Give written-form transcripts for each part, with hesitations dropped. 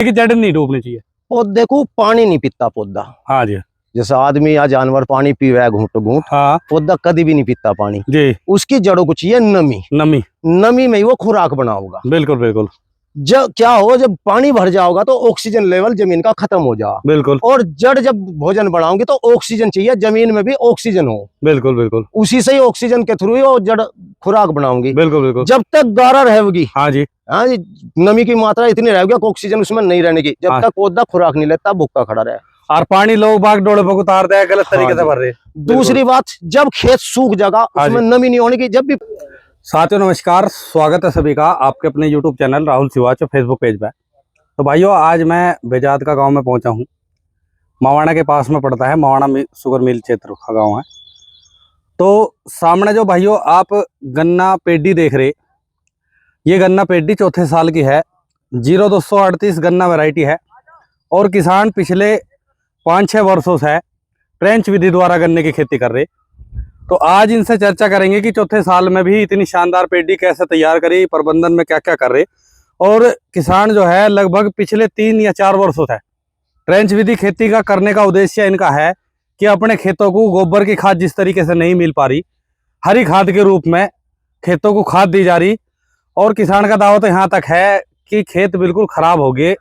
कि जड़ नहीं डूबनी चाहिए। पौधे को पानी नहीं पीता पौधा। हाँ जी। जैसे आदमी या जानवर पानी पीवे घूंट घूंट, हाँ पौधा कभी भी नहीं पीता पानी जी। उसकी जड़ों को चाहिए नमी। नमी नमी में ही वो खुराक बनाओगा। बिल्कुल बिल्कुल। जब क्या हो, जब पानी भर जाओगा तो ऑक्सीजन लेवल जमीन का खत्म हो जा। बिल्कुल। और जड़ जब भोजन बनाओगे तो ऑक्सीजन चाहिए, जमीन में भी ऑक्सीजन हो। बिल्कुल बिल्कुल। उसी से ही ऑक्सीजन के थ्रू ही वो जड़ खुराक बनाऊंगी। बिल्कुल बिल्कुल। जब तक गारा रहेगी, हाँ जी। हाँ जी, नमी की मात्रा इतनी रहेगी कि ऑक्सीजन उसमें नहीं रहने की, जब हाँ। तक पौधा खुराक नहीं लेता भूखा खड़ा रहे। और पानी लोग बाग डोले पर उतार दे, गलत तरीके से हाँ भर रहे। दूसरी बात, जब खेत सूख जाएगा उसमें नमी नहीं होने की। जब भी साथियों नमस्कार, स्वागत है सभी का आपके अपने YouTube channel Rahul Siwach Facebook page पे। तो भाइयों, आज मैं बेजाद का गांव में पहुंचा हूं। मवाना के पास में पड़ता है, मवाना शुगर मिल क्षेत्र का गांव है। तो सामने जो भाइयों आप गन्ना पेडी देख रहे, ये गन्ना पेडी चौथे साल की है। 0238 गन्ना वैरायटी है। और किसान पिछले 5-6 वर्षों से ट्रेंच विधि द्वारा गन्ने की खेती कर रहे। तो आज इनसे चर्चा करेंगे कि चौथे साल में भी इतनी शानदार पेडी कैसे तैयार करी, प्रबंधन में क्या क्या कर रहे। और किसान जो है लगभग पिछले 3 या 4 वर्षों से ट्रेंच विधि खेती का करने का उद्देश्य इनका है कि अपने खेतों को गोबर की खाद जिस तरीके से नहीं मिल पा रही, हरी खाद के रूप में खेतों को खाद दी जा रही। और किसान का दावा तो यहाँ तक है कि खेत बिल्कुल खराब हो गए,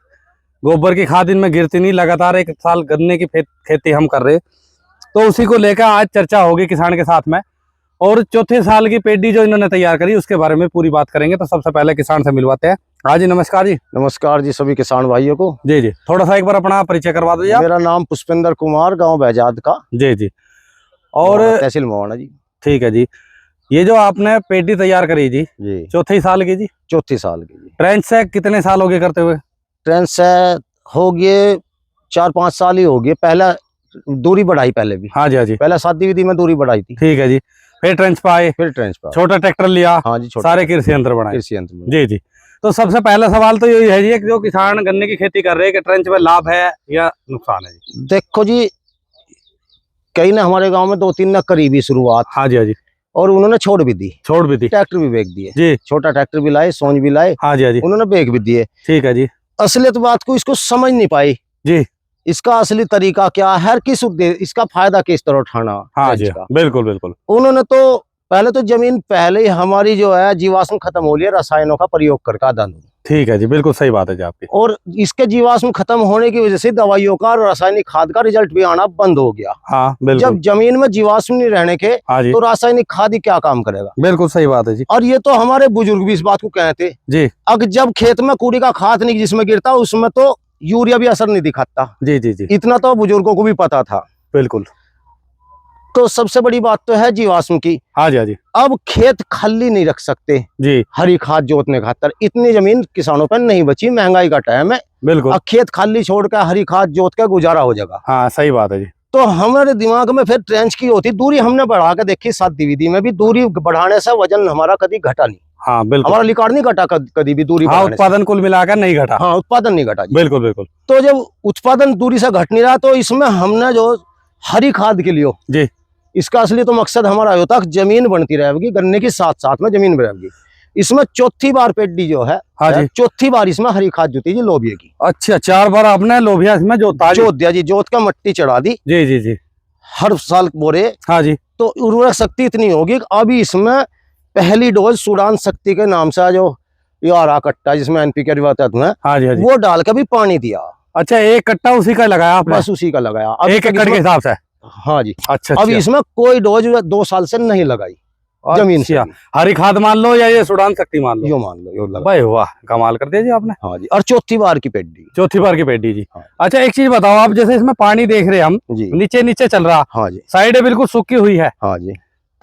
गोबर की खाद इनमें गिरती नहीं। लगातार 1 साल गन्ने की खेती हम कर रहे, तो उसी को लेकर आज चर्चा होगी किसान के साथ में। और चौथे साल की पेडी जो इन्होंने तैयार करी उसके बारे में पूरी बात करेंगे। तो सबसे पहले किसान से मिलवाते हैं। हाँ जी, नमस्कार जी। नमस्कार जी सभी किसान भाइयों को। जी जी, थोड़ा सा एक बार अपना परिचय करवा दो जी। मेरा नाम पुष्पेंद्र कुमार, गांव बेजाद का। जी जी। और तहसील मवाना जी। ठीक है जी। ये जो आपने पेडी तैयार करी जी, चौथे साल की जी? चौथी साल की जी। ट्रेंच से कितने साल हो गए करते हुए? ट्रेंच से हो गए 4-5 साल ही हो गए। पहला दूरी बढ़ाई पहले भी। हाँ जी हाँ जी। पहले शादी विधि में दूरी बढ़ाई थी। ठीक है जी। फिर ट्रेंच पे आए, फिर ट्रेंच पर छोटा ट्रैक्टर लिया। हाँ जी, सारे कृषि यंत्र बनाए। कृषि यंत्र। जी जी। तो सबसे पहला सवाल तो यही है जी कि जो किसान गन्ने की खेती कर रहे हैं कि ट्रेंच में लाभ है या नुकसान है जी? देखो जी, कई ने हमारे गांव में 2-3 ने करी भी शुरुआत। हाँ जी हाँ जी। और उन्होंने छोड़ भी दी, ट्रैक्टर भी बेच दिए जी। छोटा ट्रैक्टर भी लाए, सोच भी लाए। हाँ जी हाँ जी। उन्होंने बेच भी दिए। ठीक है जी। असलियत बात को इसको समझ नहीं पाई जी। इसका असली तरीका क्या है, किस उद्देश्य, इसका फायदा किस तरह उठाना। हाँ जी, बिल्कुल बिल्कुल। उन्होंने तो पहले तो जमीन पहले ही हमारी जो है जीवाश्म खत्म हो लिया रसायनों का प्रयोग करके आदान। ठीक है जी, बिल्कुल सही बात है जी आपकी। और इसके जीवाश्म खत्म होने की वजह से दवाइयों का और रासायनिक खाद का रिजल्ट भी आना बंद हो गया। हाँ बिल्कुल। जब जमीन में जीवाश्म नहीं रहने के, हाँ जी, तो रासायनिक खाद ही क्या काम करेगा। बिल्कुल सही बात है जी। और ये तो हमारे बुजुर्ग भी इस बात को कहते जी। अब जब खेत में कूड़ी का खाद नहीं जिसमें गिरता उसमें तो यूरिया भी असर नहीं दिखाता। जी जी जी, इतना तो बुजुर्गों को भी पता था। बिल्कुल। तो सबसे बड़ी बात तो है जीवाश्म की। हाँ जी हाँ जी। अब खेत खाली नहीं रख सकते जी, हरी खाद जोतने खातर। इतनी जमीन किसानों पर नहीं बची, महंगाई का टाइम है। बिल्कुल। अब खेत खाली छोड़ कर हरी खाद जोत कर गुजारा हो जाएगा। हाँ सही बात है जी। तो हमारे दिमाग में फिर ट्रेंच की होती दूरी हमने बढ़ा के देखी। शादी विधि में भी दूरी बढ़ाने से वजन हमारा कभी घटा नहीं। हाँ बिल्कुल। हमारा रिकॉर्ड नहीं घटा कभी भी दूरी। हाँ, उत्पादन कुल मिलाकर नहीं घटा। हाँ, उत्पादन नहीं घटा। बिल्कुल बिल्कुल। तो जब उत्पादन दूरी से घट नहीं रहा तो इसमें हमने जो हरी खाद के लिए जी, इसका असली तो मकसद हमारा होता है जमीन बनती रहेगी गन्ने की, साथ साथ में जमीन रहेगी। इसमें चौथी बार पेडी जो है, हाँ जी, चौथी बार इसमें हरी खाद जुती जी लोबिया की। अच्छा, 4 बार आपने लोबिया इसमें जोत दिया जी, जोत का मट्टी चढ़ा दी। जी जी जी। हर साल बोरे। हाँ जी। तो उर्वरक शक्ति इतनी होगी कि अभी इसमें पहली डोज सुडान शक्ति के नाम से जो यारा कट्टा जिसमें NPK तत्व है, हाँ जी, वो डाल के भी पानी दिया। अच्छा, 1 कट्टा उसी का लगाया आपने? बस उसी का लगाया। 1 एकड़ के हिसाब से? हाँ जी। अच्छा। अब इसमें कोई डोज 2 साल से नहीं लगाई जमीन से। हरी खाद मान लो या ये सुडान शक्ति मान लो? यो मान लो, यो लगा। भाई वाह, कमाल कर दिया जी आपने। हाँ जी। और चौथी बार की पेडी। चौथी बार की पेडी जी। हाँ। अच्छा, एक चीज बताओ, आप जैसे इसमें पानी देख रहे हैं हम जी, नीचे नीचे चल रहा। हाँ जी। साइड बिल्कुल सूखी हुई है। हाँ जी।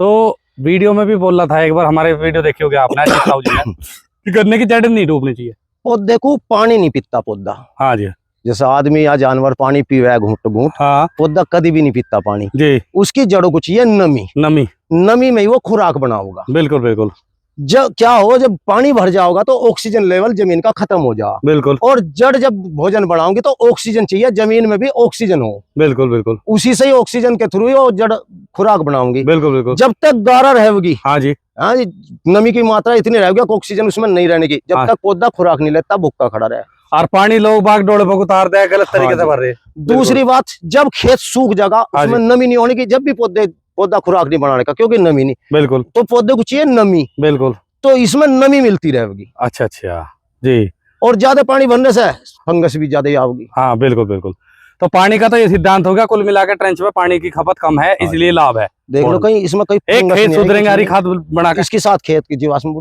तो वीडियो में भी बोल रहा था, एक बार हमारे वीडियो देखी होगी आपने, गन्ने की जड़ नहीं डूबनी चाहिए। पौधे को पानी नहीं पीता पौधा। हाँ जी। जैसे आदमी या जानवर पानी पीवे घूंट घूंट, हाँ, पौधा कभी भी नहीं पीता पानी जी। उसकी जड़ों को चाहिए नमी। नमी में ही वो खुराक बनाओगा। बिल्कुल बिल्कुल। जब क्या हो, जब पानी भर जाओगा तो ऑक्सीजन लेवल जमीन का खत्म हो जा। बिल्कुल। और जड़ जब भोजन बनाओगे तो ऑक्सीजन चाहिए, जमीन में भी ऑक्सीजन हो। बिल्कुल बिल्कुल। उसी से ही ऑक्सीजन के थ्रू ही वो जड़ खुराक बनाऊंगी। बिल्कुल बिल्कुल। जब तक गारा रहेगी, हाँ जी, हाँ जी, नमी की मात्रा इतनी रहेगी कि ऑक्सीजन उसमें नहीं रहने की, जब तक पौधा खुराक नहीं लेता भूखा खड़ा रहे। और पानी लोग बाग डोले पर उतार दे, गलत तरीके हाँ से जी। भर रहे। दूसरी बात, जब खेत सूख जाएगा हाँ उसमें नमी नहीं होने की, जब भी पौधा खुराक नहीं बनाने का, क्योंकि नमी नहीं, बिल्कुल तो पौधे को चाहिए नमी, बिल्कुल। तो इसमें नमी मिलती रहेगी। अच्छा अच्छा जी। और ज्यादा पानी भरने से फंगस भी ज्यादा ही आओगी। हाँ बिल्कुल बिल्कुल। तो पानी का तो ये सिद्धांत हो गया, कुल मिलाकर ट्रेंच में पानी की खपत कम है, इसलिए लाभ है। देख लो कहीं इसमें कोई एक फंगस खेत नहीं है, सुधरेंगे, हरी कुछ खाद बना नहीं। इसके साथ खेत की जीवाश्म,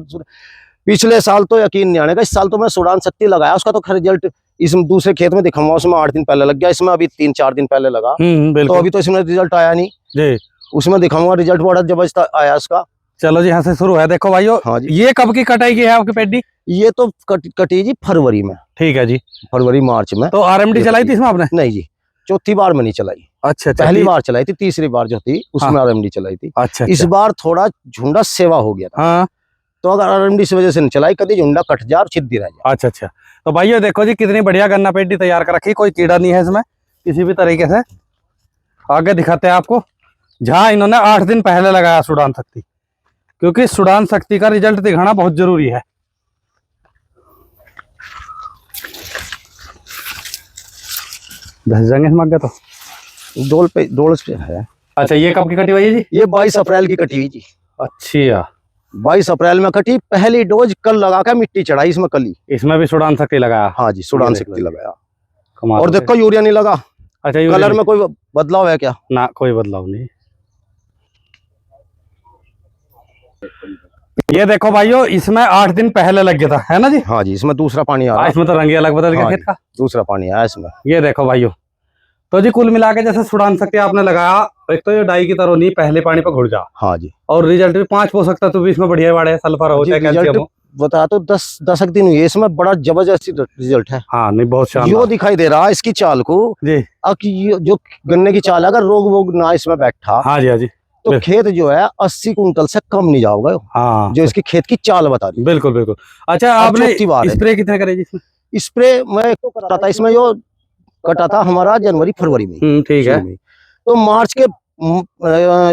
पिछले साल तो यकीन नहीं आने का, इस साल तो मैं सुडान शक्ति लगाया, उसका तो रिजल्ट इसमें दूसरे खेत में दिखाऊंगा, उसमें 8 दिन पहले लग गया, इसमें अभी 3-4 दिन पहले लगा। तो अभी तो इसमें रिजल्ट आया नहीं जी, उसमें दिखाऊंगा रिजल्ट, बड़ा जबरदस्त आया इसका। चलो जी, यहाँ से शुरू है। देखो भाइयों, हाँ जी। ये कब की कटाई की है आपकी पेडी? ये तो कटी जी फरवरी में। ठीक है जी, फरवरी मार्च में। तो आरएमडी चलाई थी इसमें आपने? नहीं जी, चौथी बार में नहीं चलाई। अच्छा, पहली बार चलाई थी, तीसरी बार जो थी उसमें आरएमडी चलाई थी। अच्छा, इस बार थोड़ा झुंडा सेवा हो गया था। हाँ, तो अगर आरएमडी इस वजह से नहीं चलाई, कभी झुंडा कट जाए और छिद्दी रह जाए। अच्छा अच्छा। तो भाइयों देखो जी, कितनी बढ़िया गन्ना पेडी तैयार कर रखी, कोई कीड़ा नहीं है इसमें किसी भी तरीके से। आगे दिखाते हैं आपको, जहाँ इन्होंने 8 दिन पहले लगाया सुडान शक्ति, क्योंकि सुडान शक्ति का रिजल्ट दिखाना बहुत जरूरी है। धस जाएंगे इसमें आगे तो। डोल पे है। अच्छा, ये कब की कटी हुई है जी? ये 22 अप्रैल की कटी हुई जी। अच्छा, 22 अप्रैल में कटी, पहली डोज कल लगा कर मिट्टी चढ़ाई इसमें कल ही। इसमें भी सुडान शक्ति लगाया? हाँ जी, सुडान शक्ति लगाया। कमाल। और देखो यूरिया नहीं लगा। अच्छा, कलर में कोई बदलाव है क्या? ना, कोई बदलाव नहीं। ये देखो भाइयों, इसमें 8 दिन पहले लग गया था, है ना जी? हाँ जी, इसमें दूसरा पानी आ रहा है। इसमें तो रंग अलग बदल गया खेत का, दूसरा पानी आया इसमें। ये देखो भाइयों, तो जी कुल मिला के जैसे सुडान शक्ति आपने लगाया, एक तो ये डाई की तरह नहीं, पहले पानी पर घुल जा। हाँ जी। और रिजल्ट भी 5 पोषक तत्व भी इसमें बढ़िया बड़े, सल्फर हो चाहे कैल्शियम हो। बता तो 10 दिन हुई है, इसमें बड़ा जबरदस्त रिजल्ट है। हाँ नहीं, बहुत शानदार। यो दिखाई दे रहा है इसकी चाल को जी। अब जो गन्ने की चाल है, अगर रोग वोग ना इसमें बैठा, हाँ जी, हाँ जी, तो खेत जो है 80 कुंटल से कम नहीं जाओगे। हाँ, जो इसकी खेत की चाल बता दी। बिल्कुल बिल्कुल। अच्छा, आपने स्प्रे कितने करे जी? स्प्रे मैं तो करा था इसमें, जो कटा था हमारा जनवरी फरवरी में। ठीक है। तो मार्च के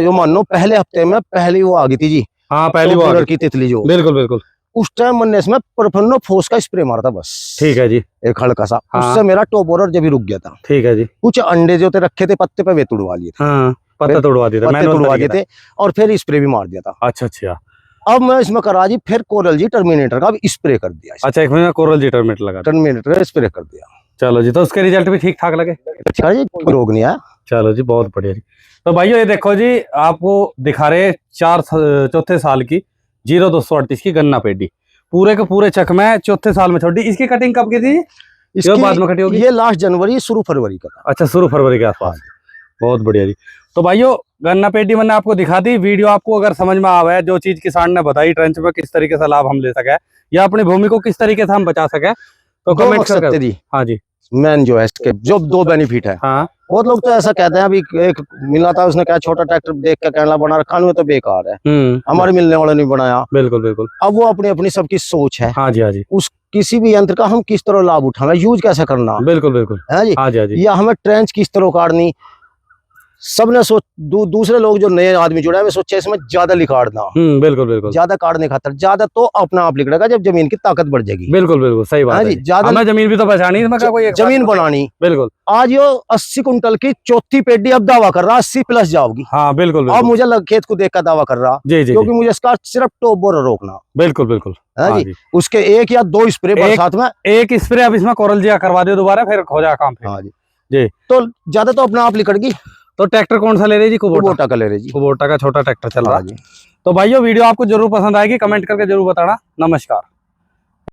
जो मानो पहले हफ्ते में पहली वो आ गई थी जी। हाँ, पहली वो की तितली जो। बिल्कुल बिल्कुल। उस टाइम मैंने इसमें परफेनो फोस का स्प्रे मारा था बस। ठीक है जी, एक हल्का सा। हाँ। उससे मेरा टॉपोरर जब भी रुक गया था। ठीक है जी। कुछ अंडे जो थे रखे थे पत्ते पे, वे तुड़वा लिए थे। हाँ, पत्ते तुड़वा दिए थे और फिर स्प्रे भी मार दिया था। अच्छा अच्छा। अब मैं इसमें करा जी फिर कोरल जी टर्मिनेटर का भी स्प्रे कर दिया। अच्छा, एक महीना कोरल जी टर्मिनेटर लगा, टर्मिनेटर का स्प्रे कर दिया। चलो जी, तो उसके रिजल्ट भी ठीक ठाक लगे? अच्छा जी, कोई रोग नहीं आया। चलो जी, बहुत बढ़िया जी। तो भाइयों ये देखो जी, आपको दिखा रहे चौथे साल की 0238 की गन्ना पेडी, पूरे के पूरे चक में चौथे साल में छोड़ी। इसकी कटिंग कब की थी? इसकी बाद में कटी होगी? ये लास्ट जनवरी शुरू फरवरी का था। अच्छा, शुरू फरवरी के आसपास। बहुत बढ़िया जी। तो भाइयों, गन्ना पेडी मैंने आपको दिखा दी। वीडियो आपको अगर समझ में आवा है, जो चीज किसान ने बताई, ट्रेंच में किस तरीके से लाभ हम ले सके या अपनी भूमि को किस तरीके से हम बचा सके, तो कमेंट करके दी। हाँ जी, मैन जो है इसके जो 2 बेनिफिट है। हाँ, बहुत लोग तो ऐसा कहते हैं, अभी एक मिला था उसने कहा छोटा ट्रैक्टर देख के कहना बना रखा है तो बेकार है, हमारे मिलने वाले नहीं बनाया। बिल्कुल बिल्कुल। अब वो अपनी अपनी सबकी सोच है। हाँ जी, हाँ जी। उस किसी भी यंत्र का हम किस तरह लाभ उठाना, यूज कैसे करना। बिल्कुल बिल्कुल। है जी, हाँ जी, हाँ जी। या हमें ट्रेंच किस तरह काटनी, सबने दूसरे लोग जो नए आदमी जुड़े हैं, वे सोचे इसमें ज्यादा लिखाड़ना। बिल्कुल बिल्कुल। ज्यादा काटने खातर ज्यादा तो अपना आप लिखड़ेगा जब जमीन की ताकत बढ़ जाएगी। बिल्कुल बिल्कुल, सही बात है। ज्यादा जमीन भी तो बचानी, कोई जमीन बनानी। बिल्कुल। आज ये 80 कुंटल की चौथी पेडी अब दावा कर रहा 80 प्लस जाओगी। हाँ बिल्कुल। अब मुझे खेत को देख कर दावा कर रहा, क्योंकि मुझे इसका सिर्फ टॉप बोर रोकना। बिल्कुल बिल्कुल। हाँ जी, उसके 1 या 2 स्प्रे बरसात में, एक स्प्रे अब इसमें कोरल जी करवा दो दोबारा, फिर हो जाए काम। हाँ जी, तो ज्यादा तो अपना आप लिखड़गी। तो ट्रैक्टर कौन सा ले रहे जी? कुबोटा का ले रहे जी। कुबोटा का छोटा ट्रैक्टर चल रहा है जी। तो भाइयों, वीडियो आपको जरूर पसंद आएगी, कमेंट करके जरूर बताना। नमस्कार।